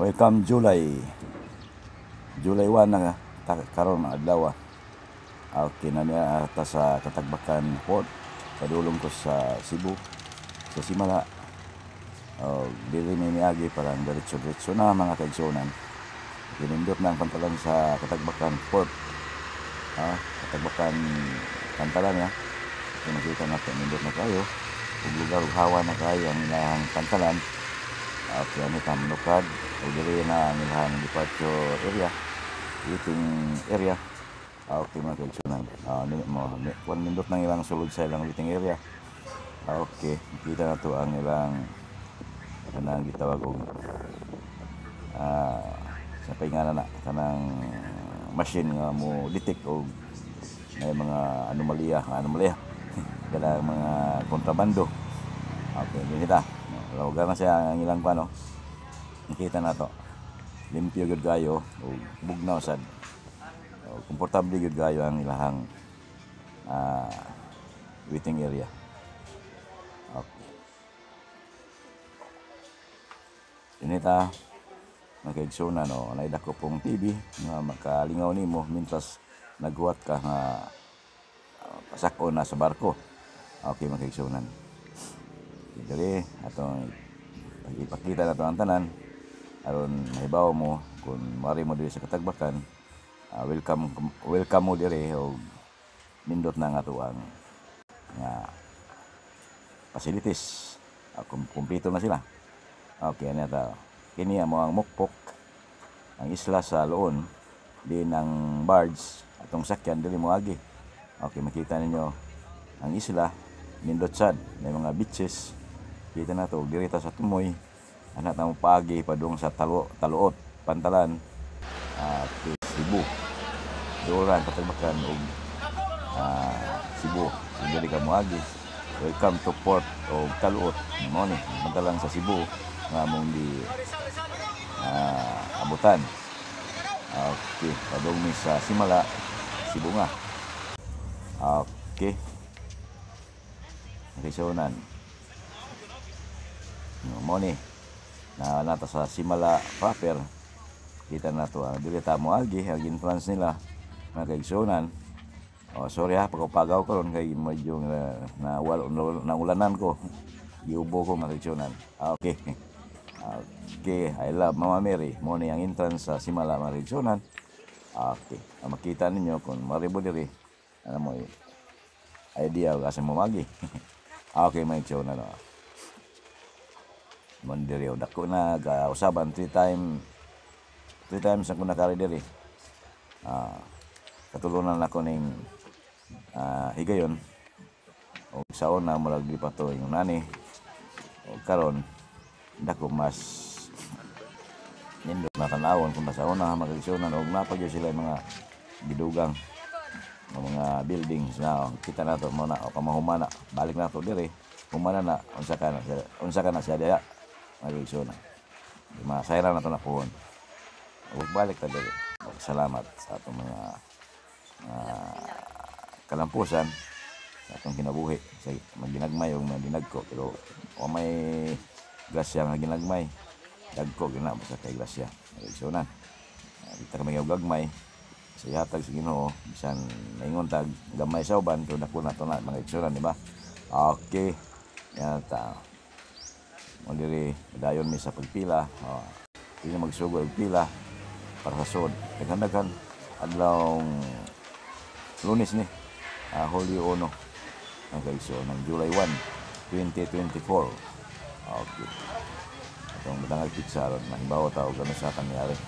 Welcome July 1 na karon adlaw. Okay na niya ata sa Katagbakan Port. Padulong ko sa Cebu, sa Simala. Dili ni niagi parang diretso-diretso na mga kaigsunan. Pinindot na ang pantalan sa Katagbakan Port. Katagbakan pantalan ya. Kung nakita natin, nindot na kayo. Kung lugar, hawa na kayo ang ilang pantalan. Okay, ano tamnukad. O diri na ang ilang departure area. Eating area. Okay, mga kaigsunan. Kung nindot na ilang sulod sa ilang eating area. Okay, kita na to ang ilang kanang gitawag og sa paingana na kanang machine nga mo detect og may mga anomalya dala mga kontrabando. Okay, kita lugar na siya ang ilang pano. Nakita na to limpyo gyud kayo o bugnaw sad, komportable gyud kayo ang ilahang waiting area. Okay, inita magkaigsunan no, naidako pong TV nga makalingaw nimo mintas naghuwat ka nga pasako na sa barko. Okay, magkaigsunan dili atong ipakita na to ang tanan aron mahibaw mo kung mari mo diri sa Katagbakan. Welcome mo diri o nindot na nga tuang nga facilities. Kumpleto na sila. Okay, ano ta kini mo ang mukpok ang isla sa Loon din ang barge atong sakyan dili mo agi. Okay, makita ninyo ang isla nindot sad may mga beaches. Kita na to diri ta sa Tumoy anak na mo paagi padung sa Taluot pantalan Cebu Doran Katagbakan og Cebu dili ka mo agi. Welcome to Port o Taluot mo ni pantalan sa Cebu nga mong di abutan. Okay, padung mi sa Simala Cebu nga. Okay, Risonan mo ni na nata sa Simala proper. Kita na to ang dili ta mo agi ang entrance nila mga kaigsunan. Sorry pagpagaw karon kay medyo na ulanan ko giubo ko mga kaigsunan. Okay. Okay, I love Mama Mary mo ni ang entrance sa Simala mga kaigsunan. Okay, makita ninyo kung maribo diri ano mo idea kasi mo magi. Okay, mga kaigsunan no. Mondiri dako na usaban 3 times ako nakari diri. Katulunan ako ning higayon o sa una murag di pa to yung nani o karon dako mas nindot na tanawon kung sa una magigsunan og napagyo sila mga gidugang mga buildings na kita na to mo na o kamahumana balik na to diri humana na unsa ka na siya diya magigsunan masayra na to na puhon. Balik ta diri. Salamat sa atong mga kalampusan sa atong kinabuhi sa maginagmay o maginagko pero o may grasya nga ginagmay dagko gina sa kay grasya magigsunan. Kita kami gagmay sa ihatag sa Ginoo bisan maingon tag gamay sa uban to dako na to na magigsunan, di ba? Okay, yan ta mo diri dayon mi sa pagpila. Hindi magsugod og pila para sa sud. Daghan adlaw Lunes ni Holy Ono ang kaigsuon ng July 1, 2024. Okay. Atong matangag pizza ron mahibaw ta og ano sa kaniyari.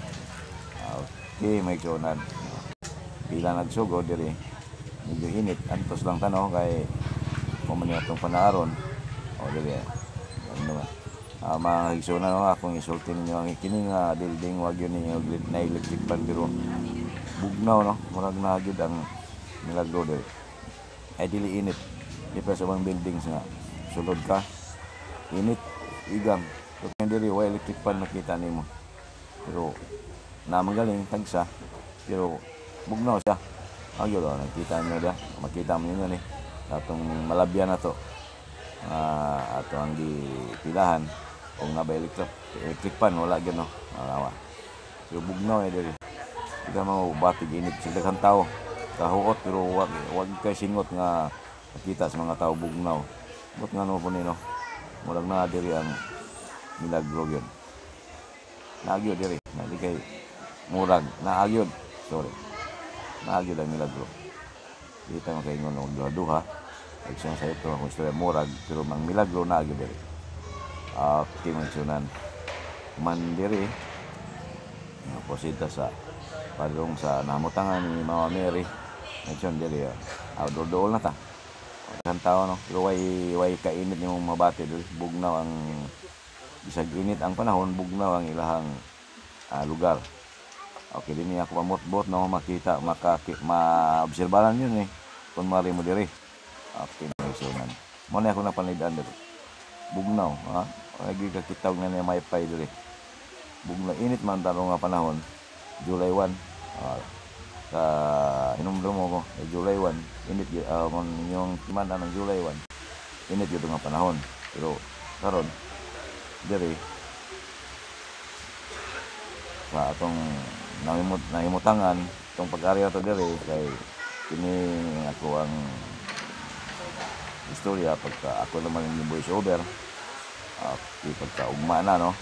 Okay, may kaigsuonan. Pila nagsugod diri. Medyo init antos lang tanaw kay mo man atong panaaron. O diri ano mga kaigsuonan no, akong isulti ninyo ang kini nga building wag yun ninyo na electric pan pero bugnaw no murag na gyud ang milagro diri ay dili init di pa sa mga buildings nga sulod ka init igam kung diri wa electric pan makita nimo pero na magaling tagsa pero bugnaw siya agyo do nakita niyo dia makita mo niyo ni atong malabyan na to ato ang gipilahan kung naba electric pan wala gyud no Alawa. Pero bugnaw diri. Di ka mabatig init sa daghang tao. Kahuot pero wag kay singot nga nakita sa mga tao bugnaw. But nga no po nino. Murag na diri ang milagro yun. Naagyo diri. Di kay murag naagyo. Sorry. Naagyo ang milagro. Kita mo kay ngon duha-duha. Action sa ito ang istorya murag pero mang milagro naagyo diri. Timensionan man diri posita sa padung sa namutangan ni Mama Mary mention diri outdoor na ta kan tao no pero way kainit nimong mabati diri bugnaw ang bisag init ang panahon bugnaw ang ilahang lugar. Okay dinhi ako mamot-bot no makita maobserbahan yun kung mari mo diri. Timensionan mo na ako napanidaan diri bugnaw lagi kakitaw nga niya may pay diri bugnaw init man taro nga panahon July 1 sa hinumdum mo ko July 1 init yung timanda ng July 1 init yung nga panahon pero karon diri sa atong nahimutangan itong pag-ari ato diri kay kini ako ang istorya pagka ako naman yung voice over pagka ugma na no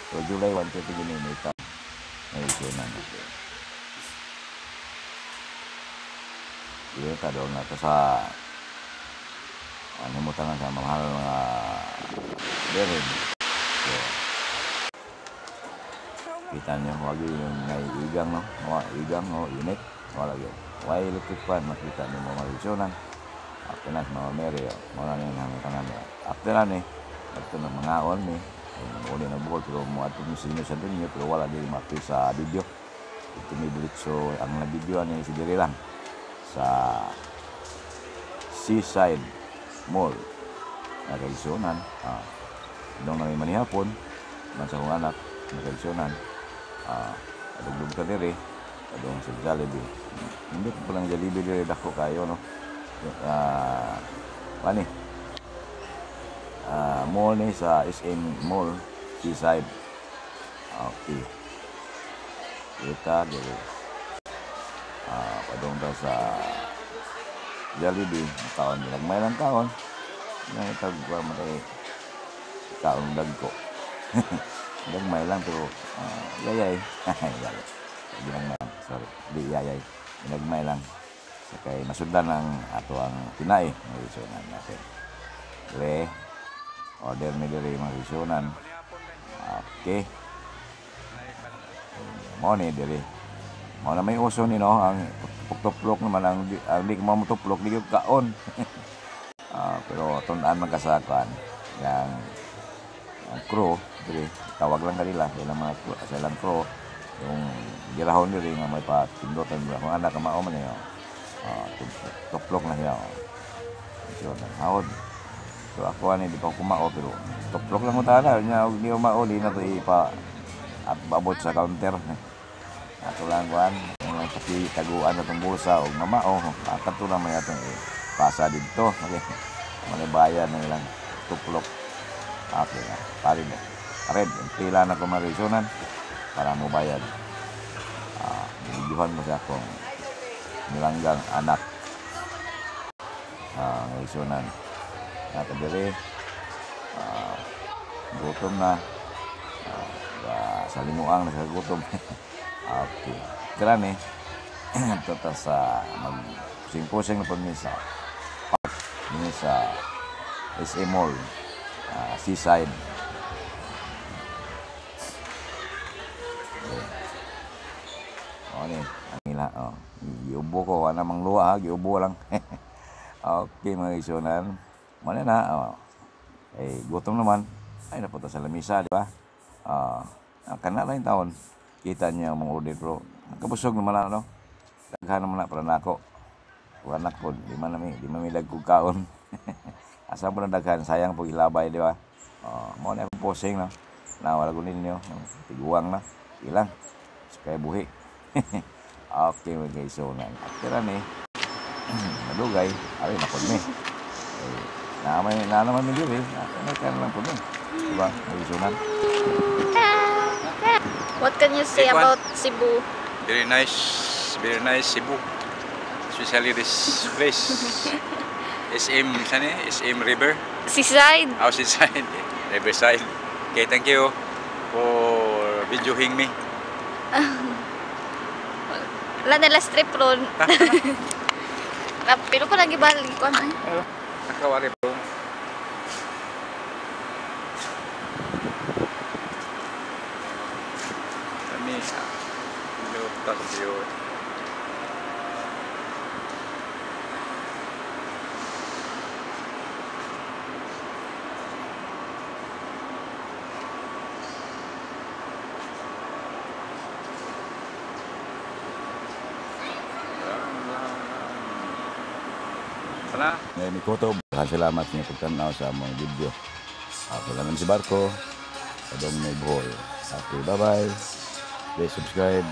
so July 1 ito ginimita ngayon na ito doon na ito sa himutangan sa mahal mga berin so kita nyo wag yung naiigang no mga igang o init wala yun why electric fan makita nyo mga reaksyonan after na mga Mary mga nang himutangan after na ito na mga on uli na buhol pero mo ato ni sinyo sa dunyo pero wala din mapil sa video ito may diretso ang na video ni si diri lang sa Seaside Mall na Kaigsunan doon na may manihapon man sa kong anak na Kaigsunan adugdug ka diri doon sa Jollibee hindi ko lang Jollibee diri dako kayo no pani mall ni sa SM Mall Seaside. Okay kita diri padung ta sa Jollibee taon nagmay lang taon na itagwa matay kaon dagko nagmay lang pero yayay sorry di yayay nagmay lang sa kay masudlan ang ato ang tinay ngayon natin dre order ni diri mga reaksyonan okay mo ni diri mo na may uso ni no ang tuplok naman ang di ko mamutuplok di ko kaon pero tundaan man kasakan yang crew diri tawag lang kanila silang crew yung gilahon diri nga may patindotan mo kung anak ka mao man niyo tuplok na siya so hawod so ako ani di pa kumao pero tuplok lang mo tala nya og di mao di na to ipa at babot sa counter ato lang kuan pati taguan atong bulsa og mamao ato lang may atong pasa didto okay manibayan na ilang tuplok okay na pali na red pila na ko marisonan para mo bayad bibigyan mo sa akong nilanggang anak ngaysonan nato diri gutom na sa linuang na sa gutom okay karami tota sa mag-pusing-pusing na po sa park ini sa SM Mall Seaside ni ang ila giubo ko ana mang luwa giubo lang okay mga isonan mo na gutom naman ay napunta sa lamisa di ba kana lang taon kita niya ang mga order pero nakabusog naman ano daghan naman na para nako anak ko di man mi dagkog kaon asa mo na daghan sayang pag ilabay di ba mo na posing no na wala ko ninyo tiguang na ilang kaya buhi okay mga isonan after ni madugay ay napod mi na naman mi diri na kan lang po mi diba mga isonan What can you say Big one. about Cebu? Very nice Cebu. Especially this place. SM, saan eh? SM River. Seaside? Seaside. Riverside. Okay, thank you for videoing me. Wala nila strip ron. Pero ko lagi balik ko na. Nakawari po. Kami, lutas yun. Sana. Ngayon ni Kutob, salamat sa inyong pagtanaw sa mga video. Kailangan si Barko, Adong may buhol. Okay, bye-bye. Please subscribe.